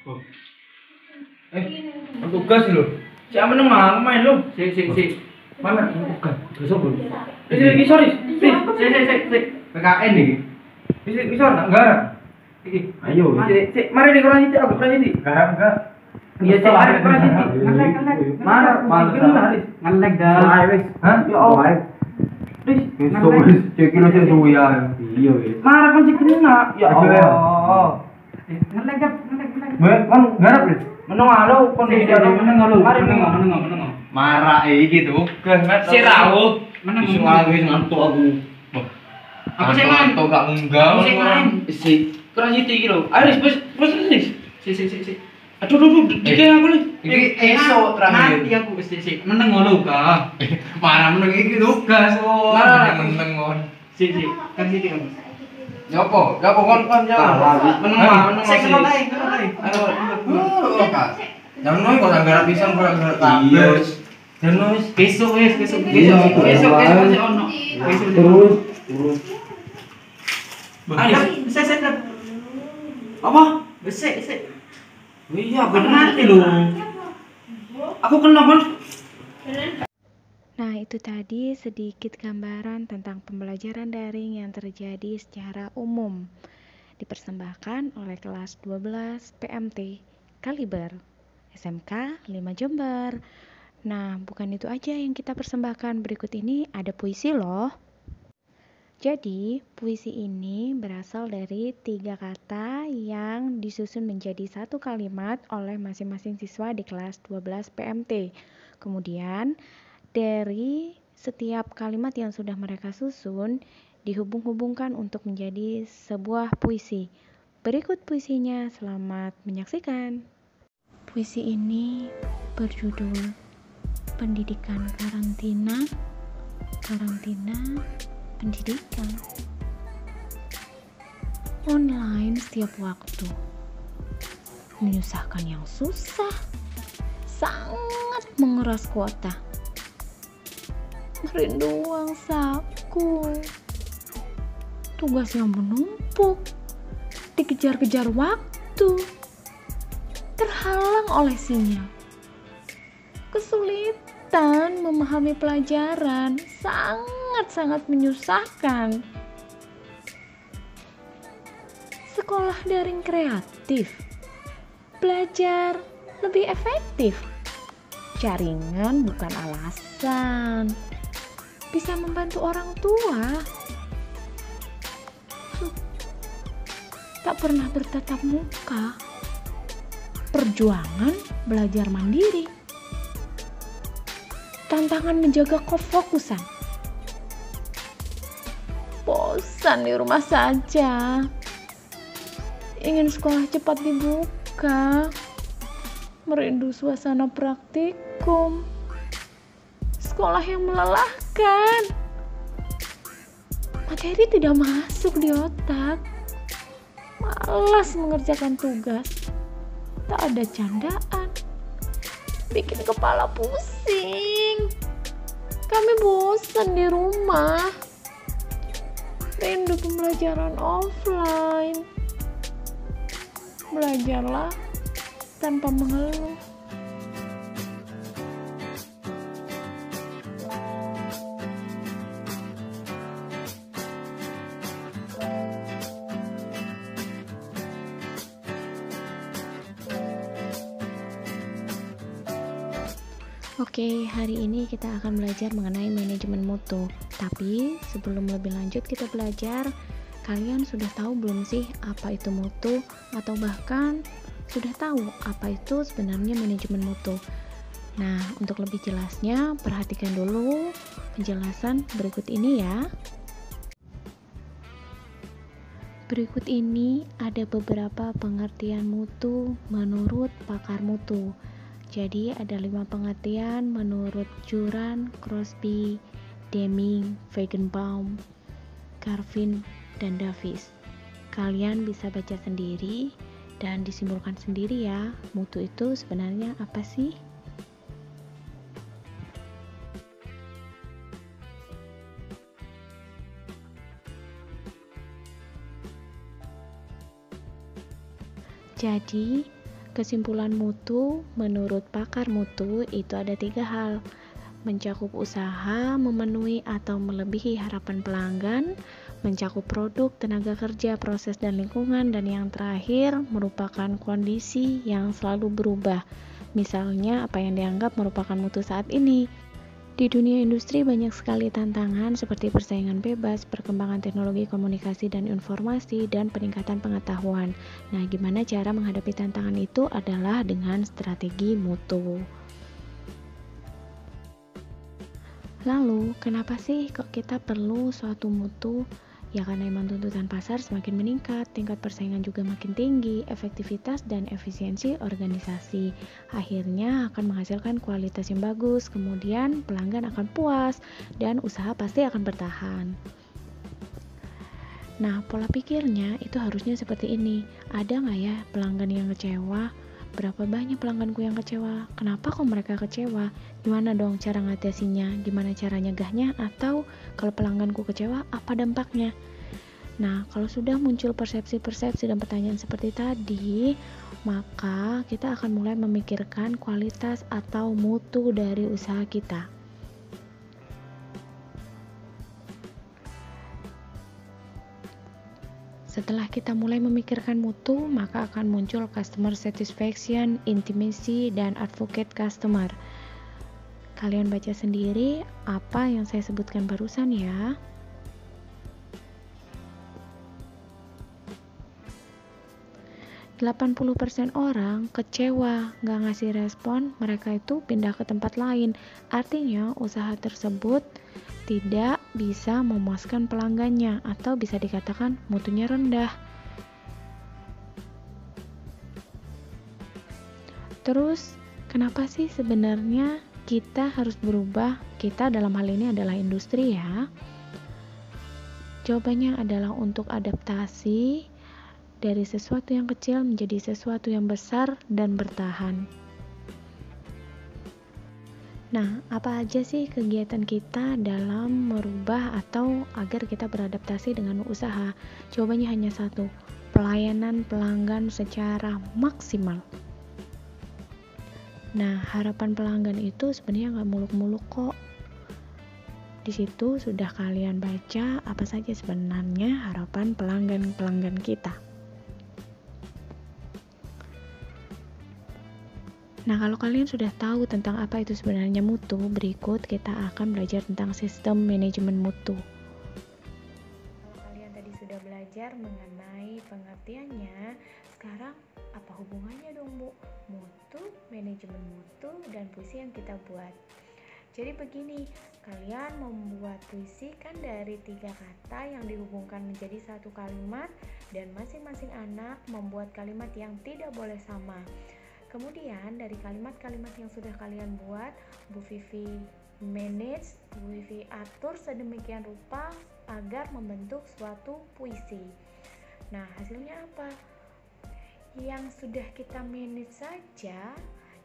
Oh. Tugas lho. Siapa meneng main lho. Si. Mana tugas? Tugas apa? Iki sorry. Si. PKN iki. Iki sorry tak garap. Iki. Ayo. Si, mari di koran iki aku koran iki. Garap enggak? Iya, cek mari koran iki. Ngelek. Mana? Ngelek dah. Wis. Hah? Ya Allah. Wis, cekin aja suwi ya. Iya wis. Marah kan cikina. Ya Allah. Ngelek. Kan garap wis. Meneng alo kondisi meneng alo. Mari meneng. Marah iki tugas si raut. Meneng wis ngantuk aku. Aku sing ngantuk gak munggah. Aku sing main. Si keras iki lho. Ayo wis. Si. Aduh, dike aku lho. Iki esok terakhir. Nanti aku wis si. Meneng ngono ka. Marah meneng iki tugas kok. Meneng ngon. Si. Kan siki kan. Nyopo kon ya. Meneng. Sing ngono ae. Ayo. Jangan kok garap pisan kok garap kabeh. Jangan besok masih ono. Terus. Ayo, set. Apa? Besek. Iya, benar lho. Aku kena kon. Nah, itu tadi sedikit gambaran tentang pembelajaran daring yang terjadi secara umum. Dipersembahkan oleh kelas 12 PMT Kaliber SMK 5 Jember. Nah, bukan itu aja yang kita persembahkan. Berikut ini ada puisi loh. Jadi, puisi ini berasal dari 3 kata yang disusun menjadi satu kalimat oleh masing-masing siswa di kelas 12 PMT. Kemudian, dari setiap kalimat yang sudah mereka susun, dihubung-hubungkan untuk menjadi sebuah puisi. Berikut puisinya, selamat menyaksikan. Puisi ini berjudul Pendidikan Karantina Pendidikan online setiap waktu, menyusahkan yang susah, sangat menguras kuota, merindu uang saku, tugas yang menumpuk, dikejar-kejar waktu, terhalang oleh sinyal, kesulitan memahami pelajaran, sangat menyusahkan. Sekolah daring kreatif, belajar lebih efektif. Jaringan bukan alasan, bisa membantu orang tua. Tak pernah bertatap muka, perjuangan belajar mandiri, tantangan menjaga kefokusan, bosan di rumah saja, ingin sekolah cepat dibuka, merindu suasana praktikum, sekolah yang melelahkan, materi tidak masuk di otak, malas mengerjakan tugas, tak ada candaan, bikin kepala pusing. Kami bosan di rumah, rindu pembelajaran offline. Belajarlah tanpa mengeluh. Oke, hari ini kita akan belajar mengenai manajemen mutu. Tapi sebelum lebih lanjut kita belajar, kalian sudah tahu belum sih apa itu mutu? Atau bahkan sudah tahu apa itu sebenarnya manajemen mutu? Nah, untuk lebih jelasnya, perhatikan dulu penjelasan berikut ini ya. Berikut ini ada beberapa pengertian mutu menurut pakar mutu. Jadi ada 5 pengertian menurut Juran, Crosby, Deming, Feigenbaum, Garvin, dan Davis. Kalian bisa baca sendiri dan disimpulkan sendiri ya, mutu itu sebenarnya apa sih? Jadi, Kesimpulan mutu menurut pakar mutu itu ada 3 hal: mencakup usaha, memenuhi atau melebihi harapan pelanggan, mencakup produk, tenaga kerja, proses dan lingkungan, dan yang terakhir merupakan kondisi yang selalu berubah. Misalnya apa yang dianggap merupakan mutu saat ini. Di dunia industri banyak sekali tantangan seperti persaingan bebas, perkembangan teknologi komunikasi dan informasi, dan peningkatan pengetahuan. Nah, gimana cara menghadapi tantangan itu adalah dengan strategi mutu. Lalu, kenapa sih kok kita perlu suatu mutu? Ya karena emang tuntutan pasar semakin meningkat, tingkat persaingan juga makin tinggi, efektivitas dan efisiensi organisasi akhirnya akan menghasilkan kualitas yang bagus, kemudian pelanggan akan puas, dan usaha pasti akan bertahan. Nah, pola pikirnya itu harusnya seperti ini. Ada nggak ya pelanggan yang kecewa? Berapa banyak pelangganku yang kecewa? Kenapa kok mereka kecewa? Gimana dong cara ngatasinya? Gimana cara nyegahnya? Atau kalau pelangganku kecewa, apa dampaknya? Nah, kalau sudah muncul persepsi-persepsi dan pertanyaan seperti tadi, maka kita akan mulai memikirkan kualitas atau mutu dari usaha kita. Setelah kita mulai memikirkan mutu, maka akan muncul customer satisfaction, intimacy, dan advocate customer. Kalian baca sendiri apa yang saya sebutkan barusan ya. %80 orang kecewa, gak ngasih respon, mereka itu pindah ke tempat lain. Artinya usaha tersebut tidak bisa memuaskan pelanggannya atau bisa dikatakan mutunya rendah. Terus, kenapa sih sebenarnya kita harus berubah? Kita dalam hal ini adalah industri ya. Jawabannya adalah untuk adaptasi dari sesuatu yang kecil menjadi sesuatu yang besar dan bertahan. Nah, apa aja sih kegiatan kita dalam merubah atau agar kita beradaptasi dengan usaha? Jawabannya hanya satu, pelayanan pelanggan secara maksimal. Nah, harapan pelanggan itu sebenarnya nggak muluk-muluk kok. Di situ sudah kalian baca apa saja sebenarnya harapan pelanggan kita. Nah, kalau kalian sudah tahu tentang apa itu sebenarnya mutu, berikut kita akan belajar tentang sistem manajemen mutu. Kalau kalian tadi sudah belajar mengenai pengertiannya, sekarang apa hubungannya dong Bu? Mutu, manajemen mutu, dan puisi yang kita buat. Jadi begini, kalian membuat puisi kan dari 3 kata yang dihubungkan menjadi satu kalimat, dan masing-masing anak membuat kalimat yang tidak boleh sama. Kemudian dari kalimat-kalimat yang sudah kalian buat, Bu Vivi manage, Bu Vivi atur sedemikian rupa agar membentuk suatu puisi. Nah, hasilnya apa? Yang sudah kita manage saja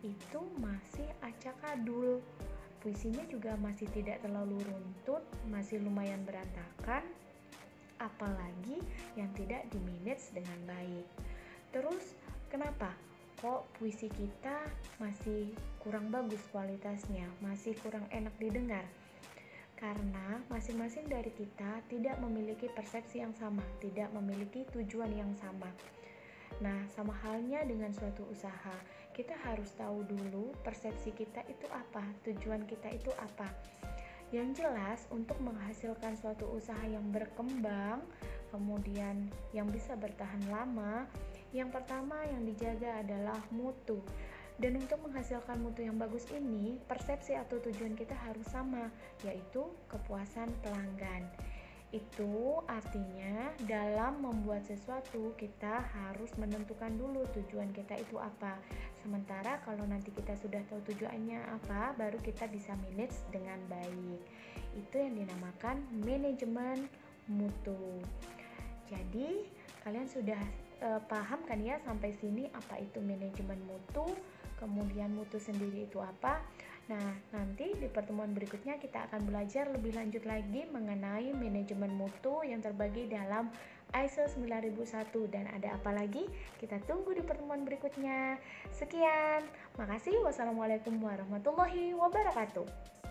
itu masih acak-adul. Puisinya juga masih tidak terlalu runtut, masih lumayan berantakan, apalagi yang tidak di-manage dengan baik. Terus, kenapa? Kok puisi kita masih kurang bagus kualitasnya, masih kurang enak didengar? Karena masing-masing dari kita tidak memiliki persepsi yang sama, tidak memiliki tujuan yang sama. Nah, sama halnya dengan suatu usaha, kita harus tahu dulu persepsi kita itu apa, tujuan kita itu apa. Yang jelas, untuk menghasilkan suatu usaha yang berkembang, kemudian yang bisa bertahan lama, yang pertama yang dijaga adalah mutu. Dan untuk menghasilkan mutu yang bagus ini, persepsi atau tujuan kita harus sama, yaitu kepuasan pelanggan. Itu artinya dalam membuat sesuatu kita harus menentukan dulu tujuan kita itu apa. Sementara kalau nanti kita sudah tahu tujuannya apa, baru kita bisa manage dengan baik. Itu yang dinamakan manajemen mutu. Jadi kalian sudah paham kan ya sampai sini apa itu manajemen mutu, kemudian mutu sendiri itu apa? Nah, nanti di pertemuan berikutnya kita akan belajar lebih lanjut lagi mengenai manajemen mutu yang terbagi dalam ISO 9001 dan ada apa lagi? Kita tunggu di pertemuan berikutnya. Sekian, makasih. Wassalamualaikum warahmatullahi wabarakatuh.